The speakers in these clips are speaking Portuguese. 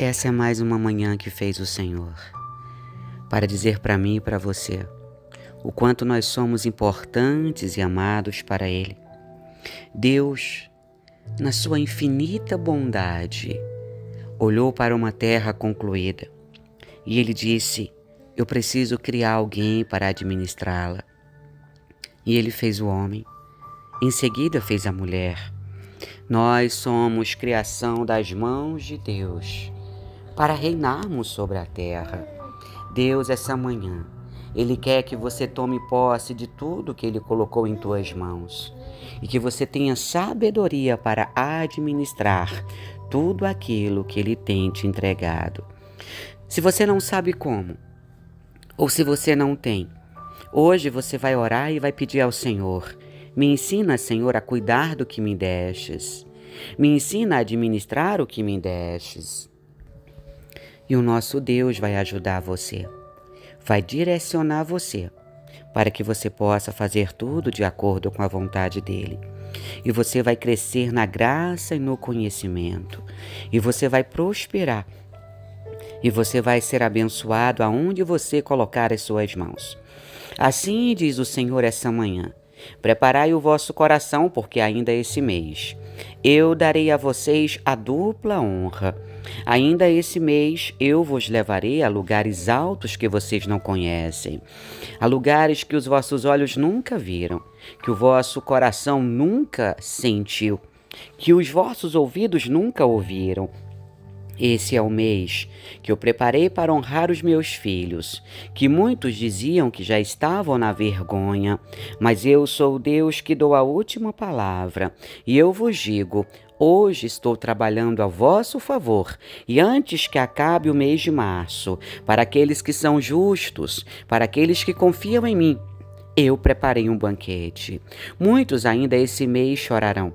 Essa é mais uma manhã que fez o Senhor, para dizer para mim e para você o quanto nós somos importantes e amados para Ele. Deus, na sua infinita bondade, olhou para uma terra concluída e Ele disse: eu preciso criar alguém para administrá-la. E Ele fez o homem, em seguida fez a mulher. Nós somos criação das mãos de Deus para reinarmos sobre a terra. Deus, essa manhã, Ele quer que você tome posse de tudo que Ele colocou em tuas mãos e que você tenha sabedoria para administrar tudo aquilo que Ele tem te entregado. Se você não sabe como, ou se você não tem, hoje você vai orar e vai pedir ao Senhor: me ensina, Senhor, a cuidar do que me destes. Me ensina a administrar o que me destes. E o nosso Deus vai ajudar você, vai direcionar você, para que você possa fazer tudo de acordo com a vontade dEle. E você vai crescer na graça e no conhecimento. E você vai prosperar. E você vai ser abençoado aonde você colocar as suas mãos. Assim diz o Senhor essa manhã: preparai o vosso coração, porque ainda esse mês eu darei a vocês a dupla honra. Ainda esse mês eu vos levarei a lugares altos que vocês não conhecem, a lugares que os vossos olhos nunca viram, que o vosso coração nunca sentiu, que os vossos ouvidos nunca ouviram. Esse é o mês que eu preparei para honrar os meus filhos, que muitos diziam que já estavam na vergonha, mas eu sou o Deus que dou a última palavra, e eu vos digo: hoje estou trabalhando a vosso favor, e antes que acabe o mês de março, para aqueles que são justos, para aqueles que confiam em mim, eu preparei um banquete. Muitos ainda esse mês chorarão.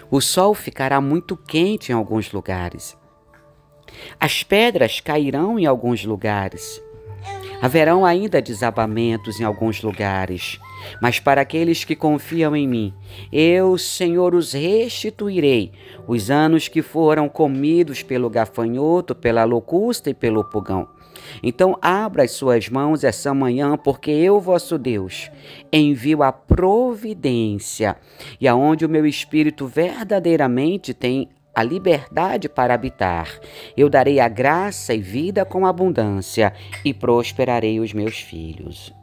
O sol ficará muito quente em alguns lugares. As pedras cairão em alguns lugares. Haverão ainda desabamentos em alguns lugares. Mas para aqueles que confiam em mim, eu, Senhor, os restituirei, os anos que foram comidos pelo gafanhoto, pela locusta e pelo pulgão. Então abra as suas mãos essa manhã, porque eu, vosso Deus, envio a providência, e aonde o meu espírito verdadeiramente tem a liberdade para habitar, eu darei a graça e vida com abundância, e prosperarei os meus filhos.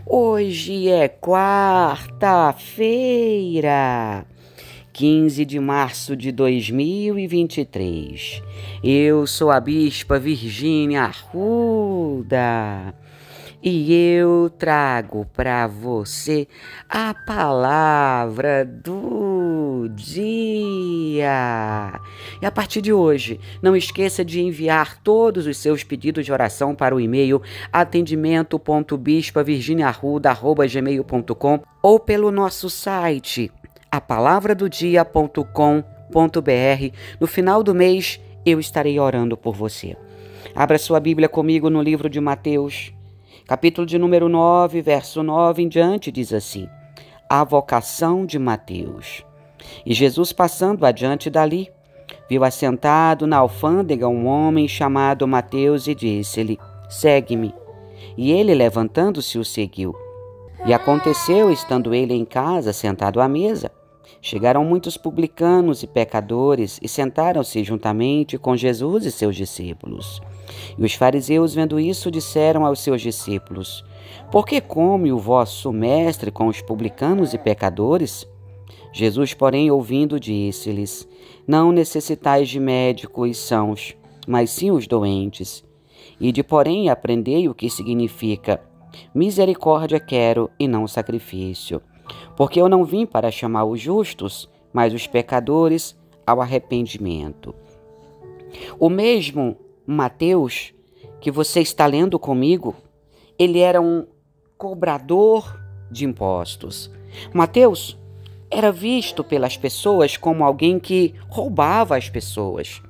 Hoje é quarta-feira, 15 de março de 2023. Eu sou a Bispa Virgínia Arruda e eu trago para você a palavra do dia. E a partir de hoje, não esqueça de enviar todos os seus pedidos de oração para o e-mail atendimento.bispavirginiaarruda@gmail.com ou pelo nosso site apalavradodia.com.br. No final do mês, eu estarei orando por você. Abra sua Bíblia comigo no livro de Mateus, capítulo de número 9, verso 9 em diante, diz assim: a vocação de Mateus. E Jesus, passando adiante dali, viu assentado na alfândega um homem chamado Mateus e disse-lhe: segue-me. E ele, levantando-se, o seguiu. E aconteceu, estando ele em casa, sentado à mesa, chegaram muitos publicanos e pecadores e sentaram-se juntamente com Jesus e seus discípulos. E os fariseus, vendo isso, disseram aos seus discípulos: por que come o vosso mestre com os publicanos e pecadores? Jesus, porém, ouvindo, disse-lhes: não necessitais de médicos sãos, mas sim os doentes. Ide, porém, aprendei o que significa: misericórdia quero e não sacrifício. Porque eu não vim para chamar os justos, mas os pecadores ao arrependimento. O mesmo Mateus que você está lendo comigo, ele era um cobrador de impostos. Mateus era visto pelas pessoas como alguém que roubava as pessoas,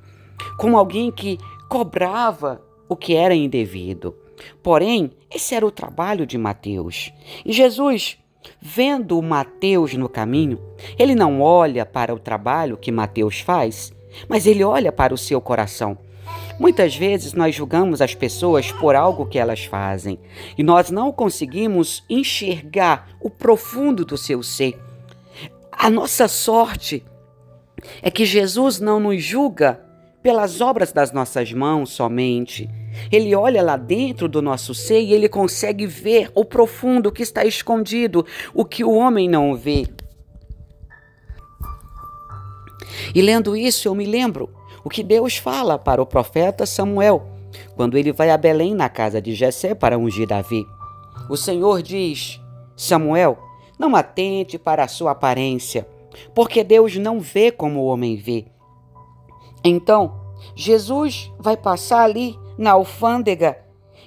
como alguém que cobrava o que era indevido. Porém, esse era o trabalho de Mateus. E Jesus, vendo Mateus no caminho, ele não olha para o trabalho que Mateus faz, mas Ele olha para o seu coração. Muitas vezes nós julgamos as pessoas por algo que elas fazem e nós não conseguimos enxergar o profundo do seu ser. A nossa sorte é que Jesus não nos julga pelas obras das nossas mãos somente. Ele olha lá dentro do nosso ser e Ele consegue ver o profundo que está escondido, o que o homem não vê. E lendo isso eu me lembro o que Deus fala para o profeta Samuel, quando ele vai a Belém na casa de Jessé para ungir Davi. O Senhor diz: Samuel, não atente para a sua aparência, porque Deus não vê como o homem vê. Então, Jesus vai passar ali na alfândega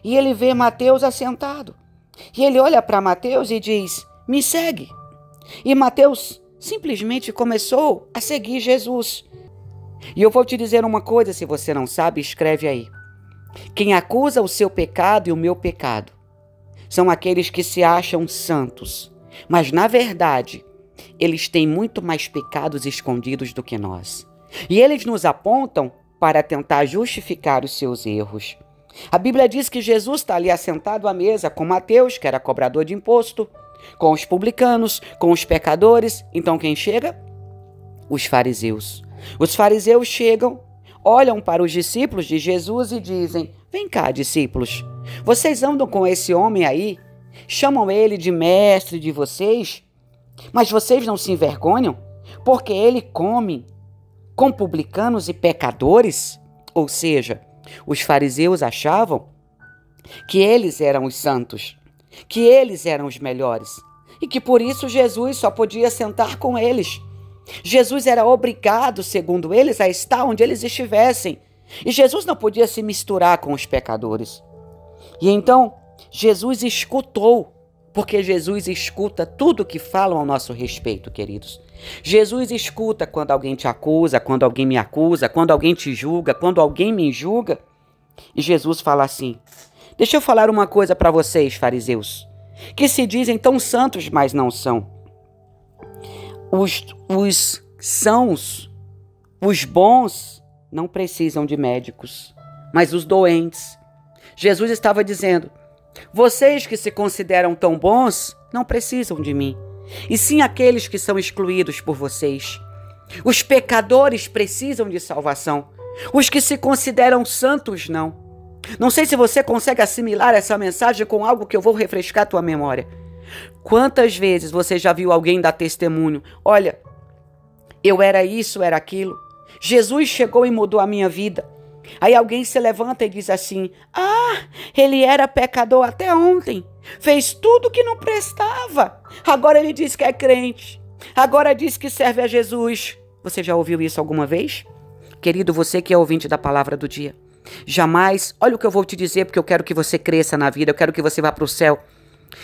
e ele vê Mateus assentado. E ele olha para Mateus e diz: me segue. E Mateus simplesmente começou a seguir Jesus. E eu vou te dizer uma coisa, se você não sabe, escreve aí. Quem acusa o seu pecado e o meu pecado são aqueles que se acham santos, mas na verdade eles têm muito mais pecados escondidos do que nós. E eles nos apontam para tentar justificar os seus erros. A Bíblia diz que Jesus está ali assentado à mesa com Mateus, que era cobrador de imposto, com os publicanos, com os pecadores. Então quem chega? Os fariseus. Os fariseus chegam, olham para os discípulos de Jesus e dizem: vem cá, discípulos, vocês andam com esse homem aí, chamam ele de mestre de vocês, mas vocês não se envergonham porque ele come com publicanos e pecadores? Ou seja, os fariseus achavam que eles eram os santos, que eles eram os melhores e que por isso Jesus só podia sentar com eles. Jesus era obrigado, segundo eles, a estar onde eles estivessem. E Jesus não podia se misturar com os pecadores. E então, Jesus escutou, porque Jesus escuta tudo que falam ao nosso respeito, queridos. Jesus escuta quando alguém te acusa, quando alguém me acusa, quando alguém te julga, quando alguém me julga. E Jesus fala assim: deixa eu falar uma coisa para vocês, fariseus, que se dizem tão santos, mas não são. Os bons não precisam de médicos, mas os doentes. Jesus estava dizendo: vocês que se consideram tão bons não precisam de mim, e sim aqueles que são excluídos por vocês. Os pecadores precisam de salvação, os que se consideram santos não. Não sei se você consegue assimilar essa mensagem com algo que eu vou refrescar a tua memória. Quantas vezes você já viu alguém dar testemunho: olha, eu era isso, era aquilo, Jesus chegou e mudou a minha vida. Aí alguém se levanta e diz assim: ah, ele era pecador até ontem, fez tudo que não prestava, agora ele diz que é crente, agora diz que serve a Jesus. Você já ouviu isso alguma vez? Querido, você que é ouvinte da palavra do dia, jamais, olha o que eu vou te dizer, porque eu quero que você cresça na vida, eu quero que você vá para o céu.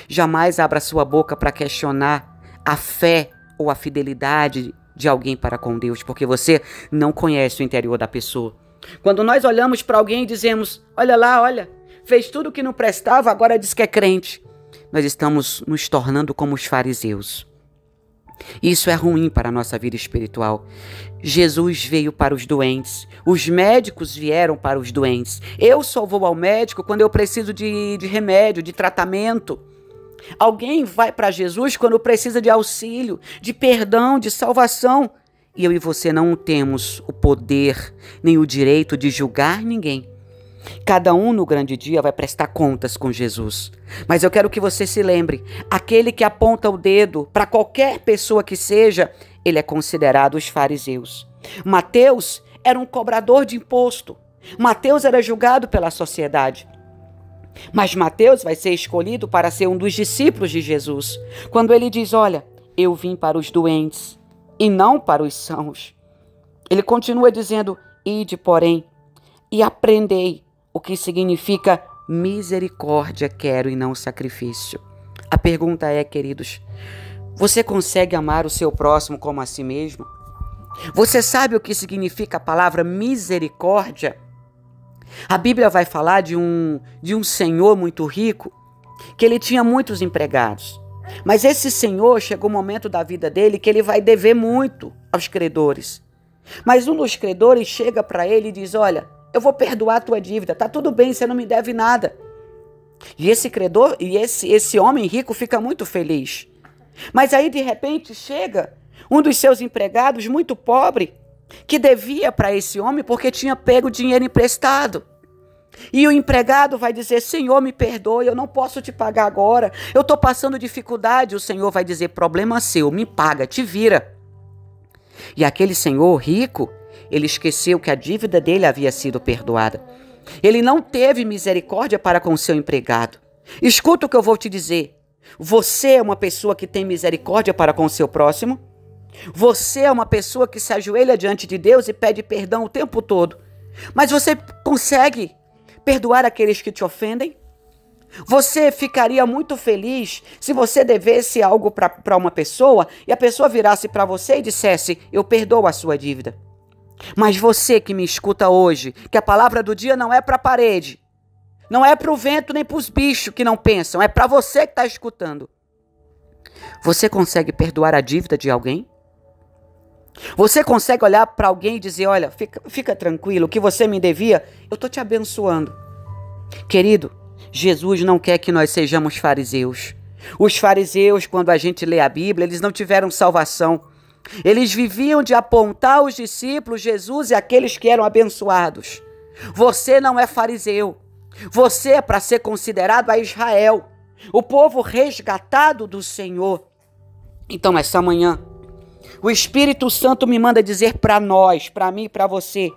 Jamais abra sua boca para questionar a fé ou a fidelidade de alguém para com Deus, porque você não conhece o interior da pessoa. Quando nós olhamos para alguém e dizemos: olha lá, olha, fez tudo o que não prestava, agora diz que é crente, nós estamos nos tornando como os fariseus. Isso é ruim para a nossa vida espiritual. Jesus veio para os doentes, os médicos vieram para os doentes. Eu só vou ao médico quando eu preciso de remédio, de tratamento. Alguém vai para Jesus quando precisa de auxílio, de perdão, de salvação. E eu e você não temos o poder nem o direito de julgar ninguém. Cada um no grande dia vai prestar contas com Jesus. Mas eu quero que você se lembre: aquele que aponta o dedo para qualquer pessoa que seja, ele é considerado os fariseus. Mateus era um cobrador de imposto. Mateus era julgado pela sociedade. Mas Mateus vai ser escolhido para ser um dos discípulos de Jesus, quando ele diz: olha, eu vim para os doentes e não para os sãos. Ele continua dizendo: ide, porém, e aprendei o que significa misericórdia quero e não sacrifício. A pergunta é, queridos, você consegue amar o seu próximo como a si mesmo? Você sabe o que significa a palavra misericórdia? A Bíblia vai falar de um senhor muito rico, que ele tinha muitos empregados. Mas esse senhor, chegou um momento da vida dele que ele vai dever muito aos credores. Mas um dos credores chega para ele e diz: olha, eu vou perdoar a tua dívida, tá tudo bem, você não me deve nada. E esse credor, esse homem rico fica muito feliz. Mas aí de repente chega um dos seus empregados muito pobre, que devia para esse homem porque tinha pego dinheiro emprestado. E o empregado vai dizer: Senhor, me perdoe, eu não posso te pagar agora, eu estou passando dificuldade. O Senhor vai dizer: problema seu, me paga, te vira. E aquele senhor rico, ele esqueceu que a dívida dele havia sido perdoada. Ele não teve misericórdia para com o seu empregado. Escuta o que eu vou te dizer. Você é uma pessoa que tem misericórdia para com o seu próximo? Você é uma pessoa que se ajoelha diante de Deus e pede perdão o tempo todo. Mas você consegue perdoar aqueles que te ofendem? Você ficaria muito feliz se você devesse algo para uma pessoa e a pessoa virasse para você e dissesse: eu perdoo a sua dívida. Mas você que me escuta hoje, que a palavra do dia não é para a parede, não é para o vento nem para os bichos que não pensam, é para você que está escutando. Você consegue perdoar a dívida de alguém? Você consegue olhar para alguém e dizer: olha, fica tranquilo, o que você me devia, eu estou te abençoando. Querido, Jesus não quer que nós sejamos fariseus. Os fariseus, quando a gente lê a Bíblia, eles não tiveram salvação. Eles viviam de apontar os discípulos, Jesus e aqueles que eram abençoados. Você não é fariseu. Você é para ser considerado a Israel, o povo resgatado do Senhor. Então, essa manhã, o Espírito Santo me manda dizer para nós, para mim e para você: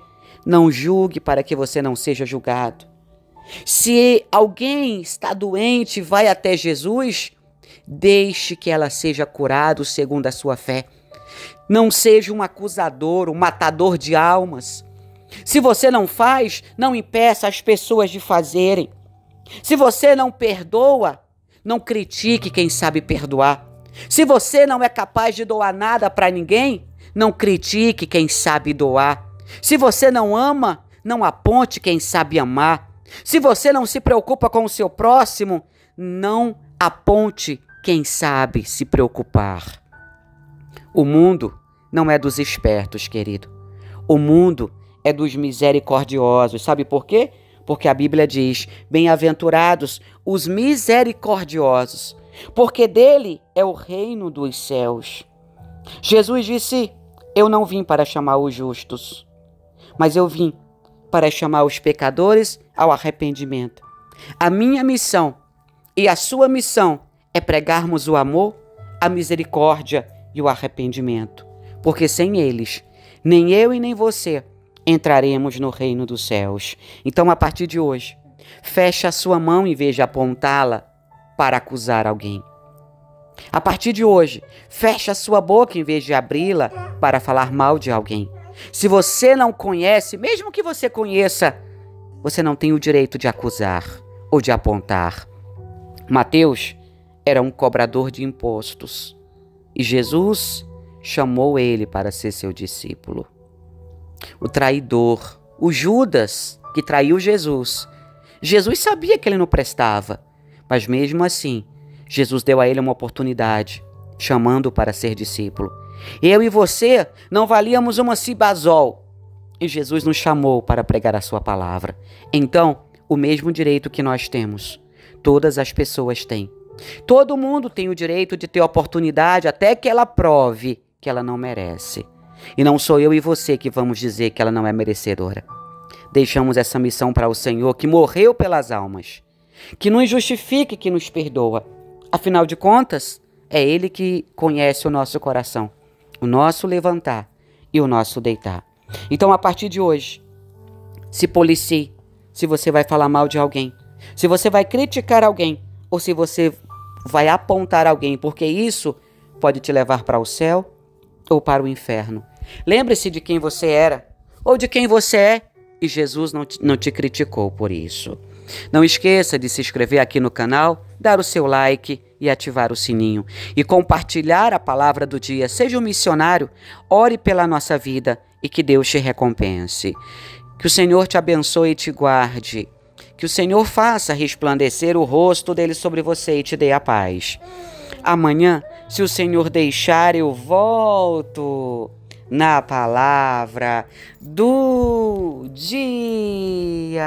não julgue para que você não seja julgado. Se alguém está doente e vai até Jesus, deixe que ela seja curada segundo a sua fé. Não seja um acusador, um matador de almas. Se você não faz, não impeça as pessoas de fazerem. Se você não perdoa, não critique quem sabe perdoar. Se você não é capaz de doar nada para ninguém, não critique quem sabe doar. Se você não ama, não aponte quem sabe amar. Se você não se preocupa com o seu próximo, não aponte quem sabe se preocupar. O mundo não é dos espertos, querido. O mundo é dos misericordiosos. Sabe por quê? Porque a Bíblia diz: bem-aventurados os misericordiosos, porque dele é o reino dos céus. Jesus disse: eu não vim para chamar os justos, mas eu vim para chamar os pecadores ao arrependimento. A minha missão e a sua missão é pregarmos o amor, a misericórdia e o arrependimento, porque sem eles, nem eu e nem você entraremos no reino dos céus. Então, a partir de hoje, feche a sua mão em vez de apontá-la para acusar alguém. A partir de hoje, feche a sua boca em vez de abri-la para falar mal de alguém. Se você não conhece, mesmo que você conheça, você não tem o direito de acusar ou de apontar. Mateus era um cobrador de impostos e Jesus chamou ele para ser seu discípulo. O traidor, o Judas, que traiu Jesus. Jesus sabia que ele não prestava, mas mesmo assim, Jesus deu a ele uma oportunidade, chamando-o para ser discípulo. Eu e você não valíamos uma cibazol, e Jesus nos chamou para pregar a sua palavra. Então, o mesmo direito que nós temos, todas as pessoas têm. Todo mundo tem o direito de ter oportunidade até que ela prove que ela não merece. E não sou eu e você que vamos dizer que ela não é merecedora. Deixamos essa missão para o Senhor, que morreu pelas almas, que nos justifica e que nos perdoa. Afinal de contas, é Ele que conhece o nosso coração, o nosso levantar e o nosso deitar. Então, a partir de hoje, se policie se você vai falar mal de alguém, se você vai criticar alguém ou se você vai apontar alguém, porque isso pode te levar para o céu ou para o inferno. Lembre-se de quem você era ou de quem você é e Jesus não te criticou por isso. Não esqueça de se inscrever aqui no canal, dar o seu like e ativar o sininho. E compartilhar a palavra do dia. Seja um missionário, ore pela nossa vida e que Deus te recompense. Que o Senhor te abençoe e te guarde. Que o Senhor faça resplandecer o rosto dele sobre você e te dê a paz. Amanhã, se o Senhor deixar, eu volto na palavra do dia.